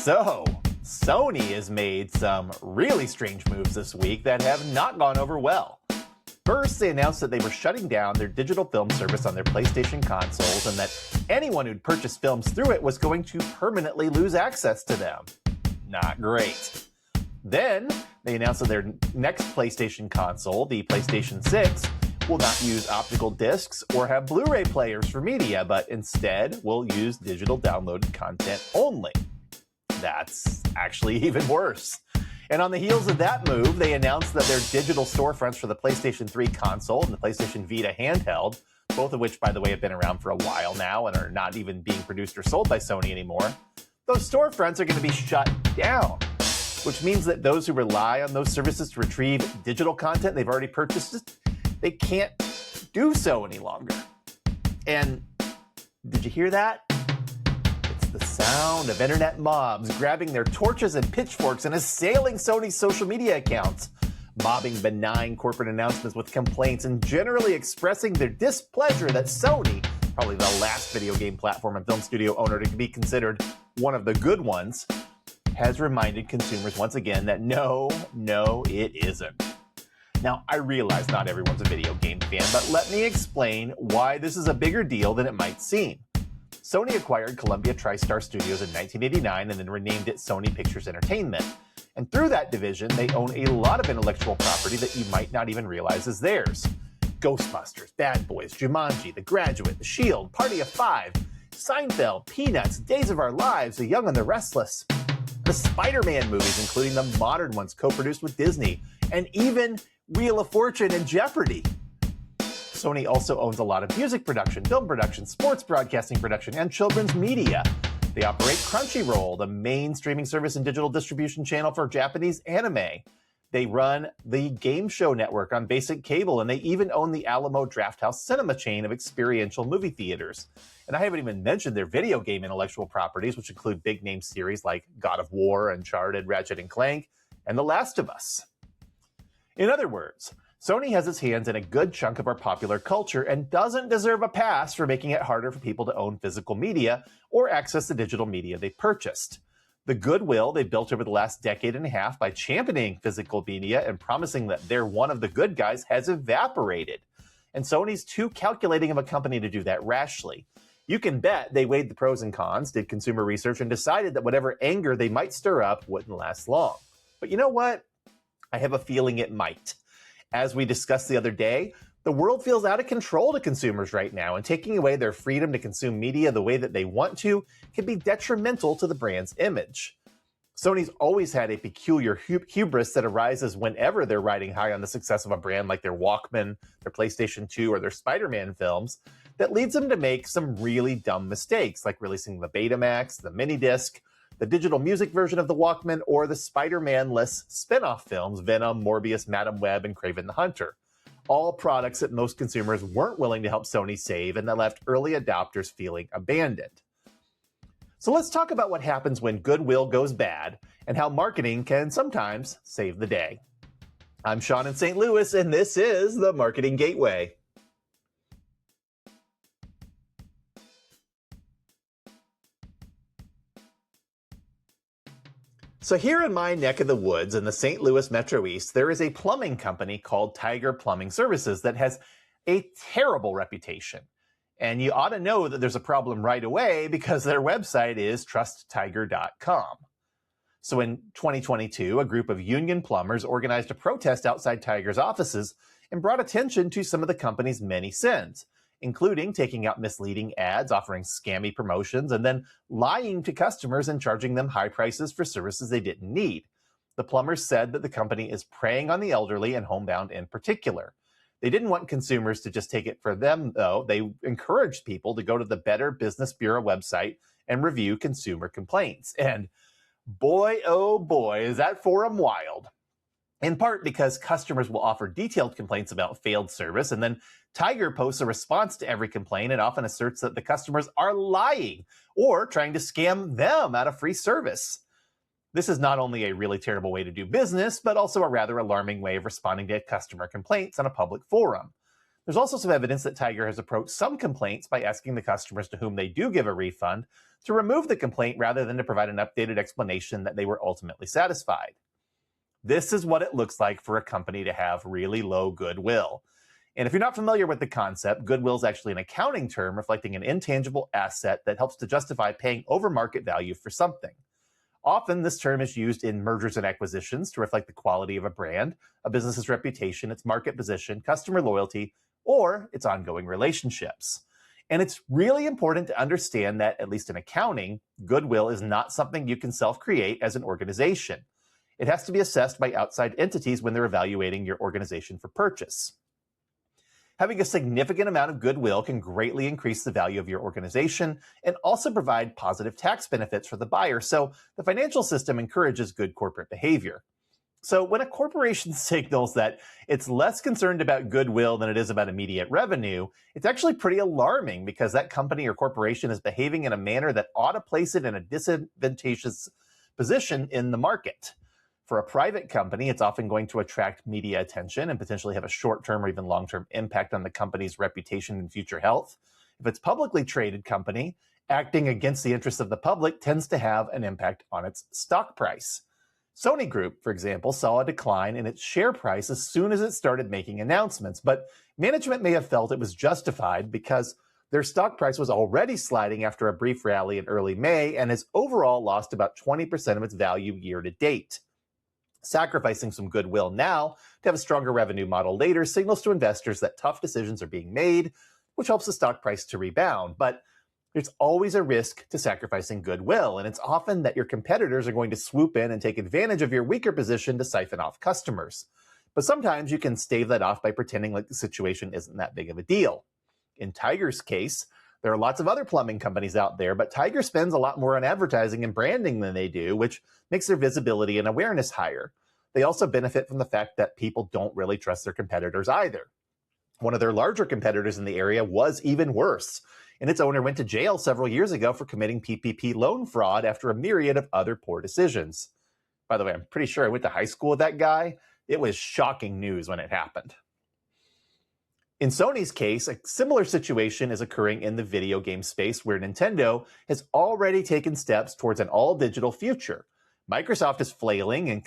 So, Sony has made some really strange moves this week that have not gone over well. First, they announced that they were shutting down their digital film service on their PlayStation consoles and that anyone who'd purchased films through it was going to permanently lose access to them. Not great. Then, they announced that their next PlayStation console, the PlayStation 6, will not use optical discs or have Blu-ray players for media, but instead will use digital downloaded content only. That's actually even worse. And on the heels of that move, they announced that their digital storefronts for the PlayStation 3 console and the PlayStation Vita handheld, both of which, by the way, have been around for a while now and are not even being produced or sold by Sony anymore, those storefronts are going to be shut down, which means that those who rely on those services to retrieve digital content they've already purchased, they can't do so any longer. And did you hear that? The sound of internet mobs grabbing their torches and pitchforks and assailing Sony's social media accounts, mobbing benign corporate announcements with complaints and generally expressing their displeasure that Sony, probably the last video game platform and film studio owner to be considered one of the good ones, has reminded consumers once again that no, it isn't. Now, I realize not everyone's a video game fan, but let me explain why this is a bigger deal than it might seem. Sony acquired Columbia TriStar Studios in 1989 and then renamed it Sony Pictures Entertainment. And through that division, they own a lot of intellectual property that you might not even realize is theirs. Ghostbusters, Bad Boys, Jumanji, The Graduate, The Shield, Party of Five, Seinfeld, Peanuts, Days of Our Lives, The Young and the Restless, the Spider-Man movies, including the modern ones co-produced with Disney, and even Wheel of Fortune and Jeopardy! Sony also owns a lot of music production, film production, sports broadcasting production, and children's media. They operate Crunchyroll, the main streaming service and digital distribution channel for Japanese anime. They run the Game Show Network on basic cable, and they even own the Alamo Drafthouse Cinema chain of experiential movie theaters. And I haven't even mentioned their video game intellectual properties, which include big-name series like God of War, Uncharted, Ratchet & Clank, and The Last of Us. In other words, Sony has its hands in a good chunk of our popular culture and doesn't deserve a pass for making it harder for people to own physical media or access the digital media they purchased. The goodwill they built over the last decade and a half by championing physical media and promising that they're one of the good guys has evaporated. And Sony's too calculating of a company to do that rashly. You can bet they weighed the pros and cons, did consumer research, and decided that whatever anger they might stir up wouldn't last long. But you know what? I have a feeling it might. As we discussed the other day, the world feels out of control to consumers right now, and taking away their freedom to consume media the way that they want to can be detrimental to the brand's image. Sony's always had a peculiar hubris that arises whenever they're riding high on the success of a brand like their Walkman, their PlayStation 2, or their Spider-Man films, that leads them to make some really dumb mistakes, like releasing the Betamax, the Minidisc, the digital music version of the Walkman, or the Spider-Man-less spin-off films Venom, Morbius, Madam Web, and Kraven the Hunter. All products that most consumers weren't willing to help Sony save and that left early adopters feeling abandoned. So let's talk about what happens when goodwill goes bad and how marketing can sometimes save the day. I'm Sean in St. Louis, and this is the Marketing Gateway. So here in my neck of the woods in the St. Louis Metro East, there is a plumbing company called Tiger Plumbing Services that has a terrible reputation. And you ought to know that there's a problem right away because their website is trusttiger.com. So in 2022, a group of union plumbers organized a protest outside Tiger's offices and brought attention to some of the company's many sins, including taking out misleading ads, offering scammy promotions, and then lying to customers and charging them high prices for services they didn't need. The plumbers said that the company is preying on the elderly and homebound in particular. They didn't want consumers to just take it for them, though. They encouraged people to go to the Better Business Bureau website and review consumer complaints. And boy, oh boy, is that forum wild. In part because customers will offer detailed complaints about failed service, and then Tiger posts a response to every complaint and often asserts that the customers are lying or trying to scam them out of free service. This is not only a really terrible way to do business, but also a rather alarming way of responding to customer complaints on a public forum. There's also some evidence that Tiger has approached some complaints by asking the customers to whom they do give a refund to remove the complaint rather than to provide an updated explanation that they were ultimately satisfied. This is what it looks like for a company to have really low goodwill. And if you're not familiar with the concept, goodwill is actually an accounting term reflecting an intangible asset that helps to justify paying over market value for something. Often, this term is used in mergers and acquisitions to reflect the quality of a brand, a business's reputation, its market position, customer loyalty, or its ongoing relationships. And it's really important to understand that, at least in accounting, goodwill is not something you can self-create as an organization. It has to be assessed by outside entities when they're evaluating your organization for purchase. Having a significant amount of goodwill can greatly increase the value of your organization and also provide positive tax benefits for the buyer, so the financial system encourages good corporate behavior. So when a corporation signals that it's less concerned about goodwill than it is about immediate revenue, it's actually pretty alarming because that company or corporation is behaving in a manner that ought to place it in a disadvantageous position in the market. For a private company, it's often going to attract media attention and potentially have a short-term or even long-term impact on the company's reputation and future health. If it's a publicly traded company, acting against the interests of the public tends to have an impact on its stock price. Sony Group, for example, saw a decline in its share price as soon as it started making announcements, but management may have felt it was justified because their stock price was already sliding after a brief rally in early May and has overall lost about 20% of its value year to date. Sacrificing some goodwill now to have a stronger revenue model later signals to investors that tough decisions are being made, which helps the stock price to rebound. But there's always a risk to sacrificing goodwill, and it's often that your competitors are going to swoop in and take advantage of your weaker position to siphon off customers. But sometimes you can stave that off by pretending like the situation isn't that big of a deal. In Tiger's case, there are lots of other plumbing companies out there, but Tiger spends a lot more on advertising and branding than they do, which makes their visibility and awareness higher. They also benefit from the fact that people don't really trust their competitors either. One of their larger competitors in the area was even worse, and its owner went to jail several years ago for committing PPP loan fraud after a myriad of other poor decisions. By the way, I'm pretty sure I went to high school with that guy. It was shocking news when it happened. In Sony's case, a similar situation is occurring in the video game space where Nintendo has already taken steps towards an all-digital future. Microsoft is flailing and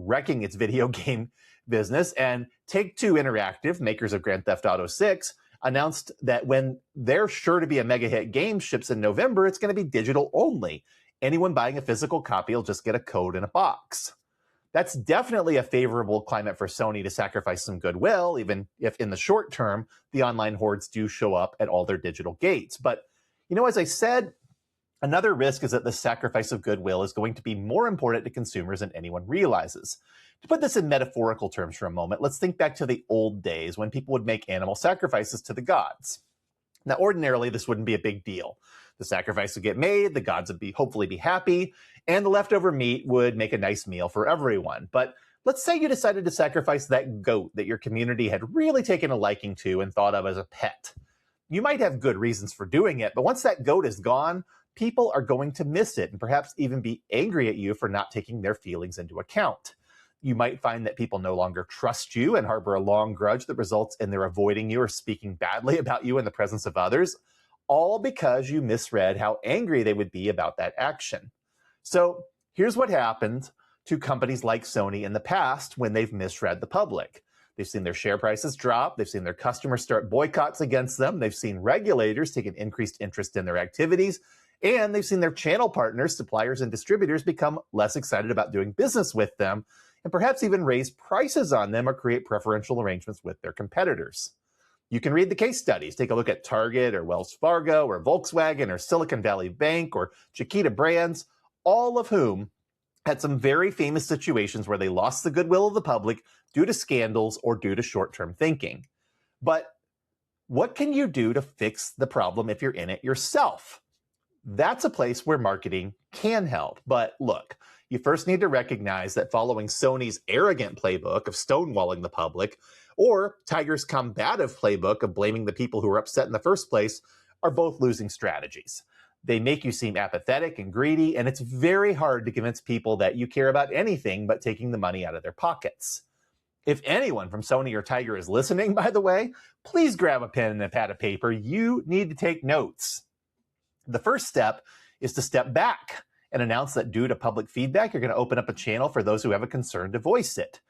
wrecking its video game business, and Take-Two Interactive, makers of Grand Theft Auto 6, announced that when their sure to be a mega hit game ships in November, it's going to be digital only. Anyone buying a physical copy will just get a code in a box. That's definitely a favorable climate for Sony to sacrifice some goodwill, even if in the short term, the online hordes do show up at all their digital gates. But, as I said, another risk is that the sacrifice of goodwill is going to be more important to consumers than anyone realizes. To put this in metaphorical terms for a moment, let's think back to the old days when people would make animal sacrifices to the gods. Now, ordinarily, this wouldn't be a big deal. The sacrifice would get made, the gods would hopefully be happy, and the leftover meat would make a nice meal for everyone. But let's say you decided to sacrifice that goat that your community had really taken a liking to and thought of as a pet. You might have good reasons for doing it, but once that goat is gone, people are going to miss it and perhaps even be angry at you for not taking their feelings into account. You might find that people no longer trust you and harbor a long grudge that results in their avoiding you or speaking badly about you in the presence of others, all because you misread how angry they would be about that action. So here's what happened to companies like Sony in the past when they've misread the public. They've seen their share prices drop. They've seen their customers start boycotts against them. They've seen regulators take an increased interest in their activities. And they've seen their channel partners, suppliers, and distributors become less excited about doing business with them and perhaps even raise prices on them or create preferential arrangements with their competitors. You can read the case studies. Take a look at Target or Wells Fargo or Volkswagen or Silicon Valley Bank or Chiquita Brands, all of whom had some very famous situations where they lost the goodwill of the public due to scandals or due to short-term thinking. But what can you do to fix the problem if you're in it yourself? That's a place where marketing can help. But look, you first need to recognize that following Sony's arrogant playbook of stonewalling the public or Tiger's combative playbook of blaming the people who were upset in the first place are both losing strategies. They make you seem apathetic and greedy, and it's very hard to convince people that you care about anything but taking the money out of their pockets. If anyone from Sony or Tiger is listening, by the way, please grab a pen and a pad of paper. You need to take notes. The first step is to step back and announce that due to public feedback, you're going to open up a channel for those who have a concern to voice it.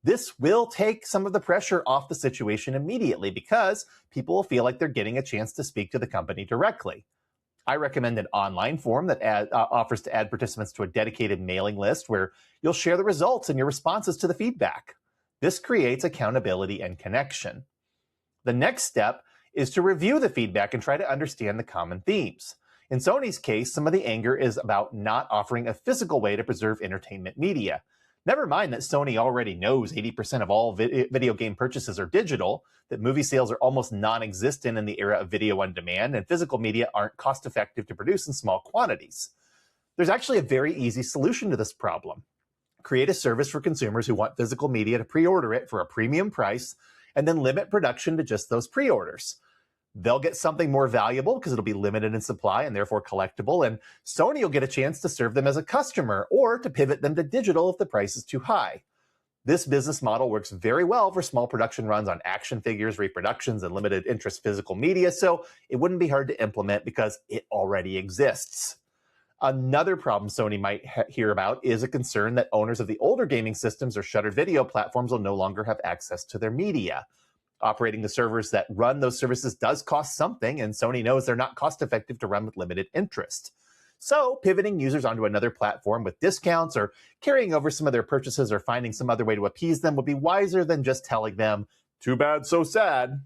This will take some of the pressure off the situation immediately because people will feel like they're getting a chance to speak to the company directly. I recommend an online form that offers to add participants to a dedicated mailing list where you'll share the results and your responses to the feedback. This creates accountability and connection. The next step is to review the feedback and try to understand the common themes. In Sony's case, some of the anger is about not offering a physical way to preserve entertainment media. Never mind that Sony already knows 80% of all video game purchases are digital, that movie sales are almost non-existent in the era of video on demand, and physical media aren't cost-effective to produce in small quantities. There's actually a very easy solution to this problem. Create a service for consumers who want physical media to pre-order it for a premium price, and then limit production to just those pre-orders. They'll get something more valuable because it'll be limited in supply and therefore collectible, and Sony will get a chance to serve them as a customer or to pivot them to digital if the price is too high. This business model works very well for small production runs on action figures, reproductions, and limited interest physical media, so it wouldn't be hard to implement because it already exists. Another problem Sony might hear about is a concern that owners of the older gaming systems or shuttered video platforms will no longer have access to their media. Operating the servers that run those services does cost something, and Sony knows they're not cost effective to run with limited interest. So pivoting users onto another platform with discounts or carrying over some of their purchases or finding some other way to appease them would be wiser than just telling them, too bad, so sad.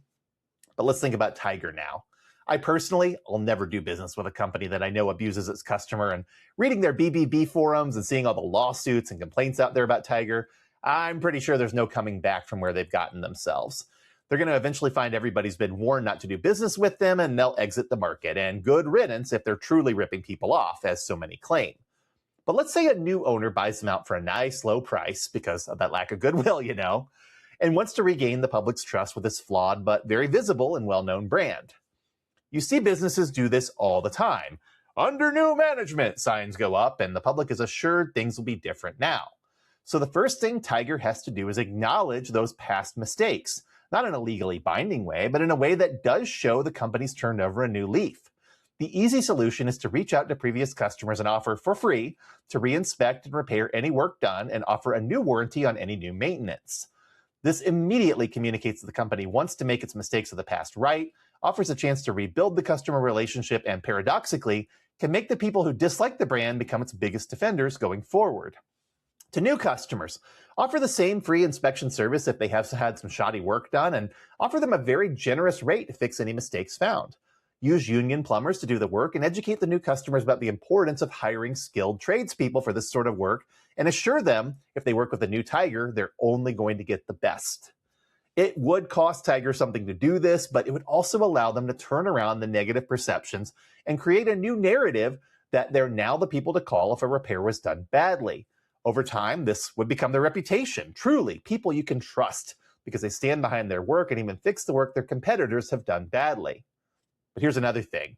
But let's think about Tiger now. I personally will never do business with a company that I know abuses its customer, and reading their BBB forums and seeing all the lawsuits and complaints out there about Tiger, I'm pretty sure there's no coming back from where they've gotten themselves. They're going to eventually find everybody's been warned not to do business with them, and they'll exit the market, and good riddance if they're truly ripping people off, as so many claim. But let's say a new owner buys them out for a nice low price because of that lack of goodwill, and wants to regain the public's trust with this flawed but very visible and well-known brand. You see businesses do this all the time. Under new management, signs go up, and the public is assured things will be different now. So the first thing Tiger has to do is acknowledge those past mistakes. Not in a legally binding way, but in a way that does show the company's turned over a new leaf. The easy solution is to reach out to previous customers and offer for free to reinspect and repair any work done and offer a new warranty on any new maintenance. This immediately communicates that the company wants to make its mistakes of the past right, offers a chance to rebuild the customer relationship, and paradoxically, can make the people who dislike the brand become its biggest defenders going forward. To new customers, offer the same free inspection service if they have had some shoddy work done, and offer them a very generous rate to fix any mistakes found. Use union plumbers to do the work and educate the new customers about the importance of hiring skilled tradespeople for this sort of work, and assure them if they work with a new Tiger, they're only going to get the best. It would cost Tiger something to do this, but it would also allow them to turn around the negative perceptions and create a new narrative that they're now the people to call if a repair was done badly. Over time, this would become their reputation. Truly, people you can trust because they stand behind their work and even fix the work their competitors have done badly. But here's another thing.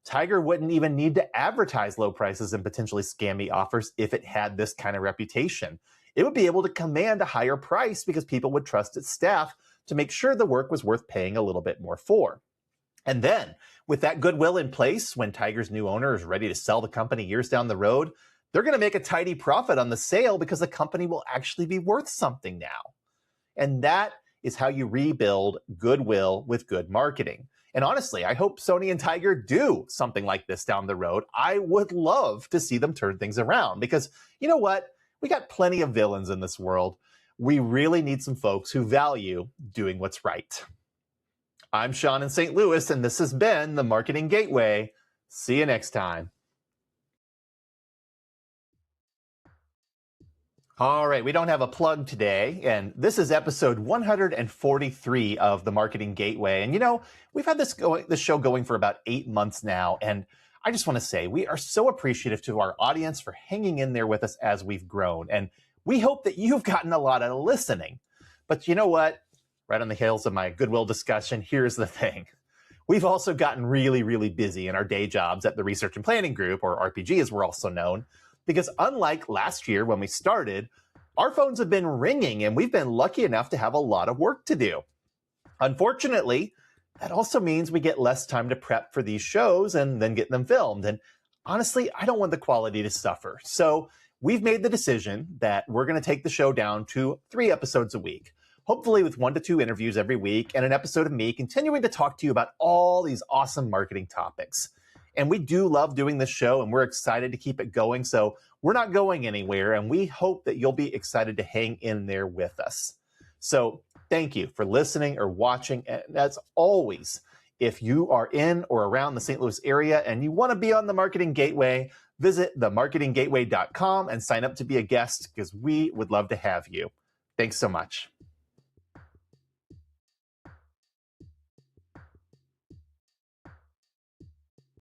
Tiger wouldn't even need to advertise low prices and potentially scammy offers if it had this kind of reputation. It would be able to command a higher price because people would trust its staff to make sure the work was worth paying a little bit more for. And then, with that goodwill in place, when Tiger's new owner is ready to sell the company years down the road, they're going to make a tidy profit on the sale because the company will actually be worth something now. And that is how you rebuild goodwill with good marketing. And honestly, I hope Sony and Tiger do something like this down the road. I would love to see them turn things around because, you know what? We got plenty of villains in this world. We really need some folks who value doing what's right. I'm Sean in St. Louis, and this has been the Marketing Gateway. See you next time. All right, we don't have a plug today, and this is episode 143 of the Marketing Gateway. And we've had this show going for about 8 months now, and I just want to say we are so appreciative to our audience for hanging in there with us as we've grown, and we hope that you've gotten a lot out of listening. But you know what? Right on the heels of my Goodwill discussion, here's the thing. We've also gotten really, really busy in our day jobs at the Research and Planning Group, or RPG as we're also known, because unlike last year when we started, our phones have been ringing and we've been lucky enough to have a lot of work to do. Unfortunately, that also means we get less time to prep for these shows and then get them filmed. And honestly, I don't want the quality to suffer. So we've made the decision that we're going to take the show down to 3 episodes a week, hopefully with 1 to 2 interviews every week and an episode of me continuing to talk to you about all these awesome marketing topics. And we do love doing this show, and we're excited to keep it going. So we're not going anywhere, and we hope that you'll be excited to hang in there with us. So thank you for listening or watching. And as always, if you are in or around the St. Louis area and you want to be on the Marketing Gateway, visit themarketinggateway.com and sign up to be a guest because we would love to have you. Thanks so much.